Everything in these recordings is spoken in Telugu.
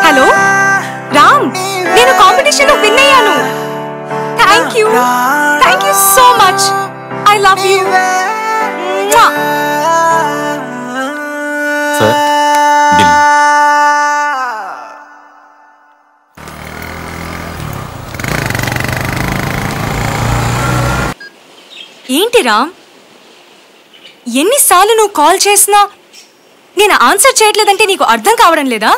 హలో రామ్, నేను కాంపిటీషన్ లో విన్ అయ్యాను. Thank you so much. I love you. ఏంటి రామ్, ఎన్నిసార్లు నువ్వు కాల్ చేసినా నేను ఆన్సర్ చేయట్లేదంటే నీకు అర్థం కావడం లేదా?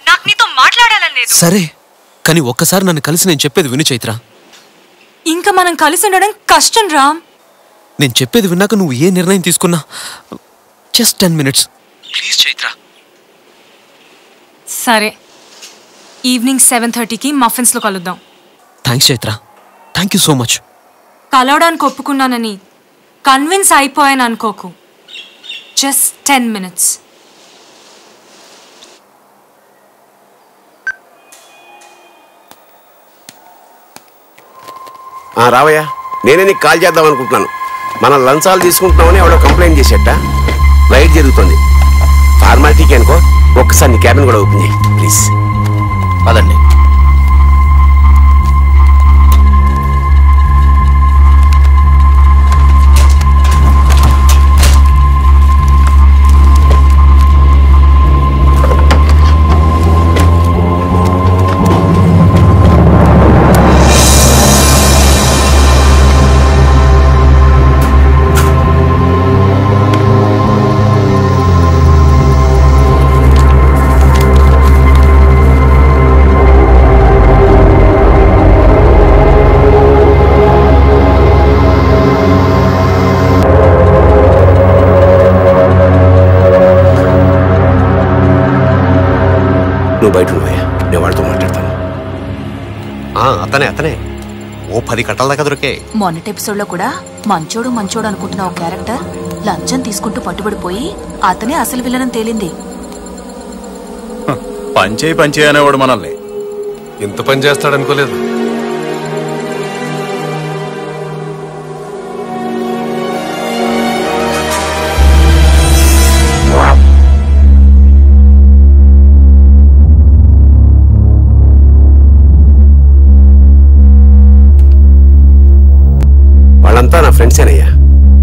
నాకు నీతో మాట్లాడాలని లేదు. సరే, కానీ ఒక్కసారి నన్ను కలిసి నేను చెప్పేది విను చైత్ర. ఇంకా మనం కలిసి ఉండడం కష్టం రామ్. నేను చెప్పేది విన్నాక నువ్వు ఏ నిర్ణయం తీసుకున్నా జస్ట్ 10 minutes ప్లీజ్ చైత్ర. సరే, ఈవినింగ్ 7:30కి మఫిన్స్ లో కలుద్దాం. Thanks Chaitra, thank you so much. కలవడానికి ఒప్పుకున్నానని కన్విన్స్ అయిపోయాను అనుకోకు. Just 10 minutes. రావయ్యా, నేనే నీకు కాల్ చేద్దాం అనుకుంటున్నాను. మనం లంచాలు తీసుకుంటున్నామని ఎవడో కంప్లైంట్ చేసేట. రైడ్ జరుగుతుంది. ఫార్మాలిటీకి అనుకో, ఒక్కసారి నీ క్యాబిన్ కూడా ఓపెన్ చేయి ప్లీజ్. పదండి. నువ్వు బయట ఉన్నాయా, నేను వాడితో మాట్లాడతాను. అతనే ఓ 10 కట్టల దాకా దొరికే. మొన్నటి ఎపిసోడ్ లో కూడా మంచోడు అనుకుంటున్న ఒక క్యారెక్టర్ లంచం తీసుకుంటూ పట్టుబడిపోయి అతనే అసలు విలనం తేలింది. పంచే అనేవాడు మనల్ని ఇంత పని చేస్తాడనుకోలేదు. వాళ్ళంతా నా ఫ్రెండ్సేనయ్యా,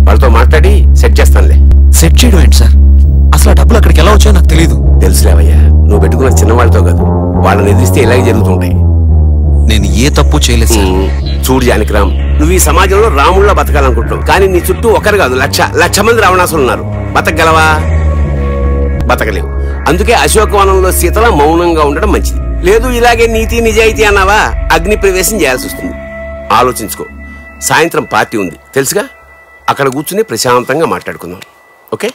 వాళ్ళతో మాట్లాడి సెట్ చేస్తానులే. సెట్ చేయడం ఏంటి సార్? అసలు ఆ డబ్బులు అక్కడికి ఎలా వచ్చాయో నాకు తెలియదు. తెలుసులేవయ్యా, నువ్వు పెట్టుకున్న చిన్నవాళ్ళతో కాదు, వాళ్ళని ఎదిరిస్తే ఇలాగే జరుగుతుంటాయి. నేను ఏ తప్పు చేయలేదు సార్. చూడు జానకిరామ్, నువ్వు ఈ సమాజంలో రాముళ్ళ బతకాలనుకుంటున్నావు, కానీ నీ చుట్టూ ఒకరు కాదు లక్ష మంది రావణాసులు ఉన్నారు. బతకగలవా? బతకలేవు. అందుకే అశోకవనంలో సీతలా మౌనంగా ఉండడం మంచిది. లేదు ఇలాగే నీతి నిజాయితీ అన్నావా, అగ్ని ప్రవేశం చేయాల్సి వస్తుంది. ఆలోచించుకో. సాయంత్రం పార్టీ ఉంది తెలుసుగా, అక్కడ కూర్చుని ప్రశాంతంగా మాట్లాడుకుందాం. ఓకే?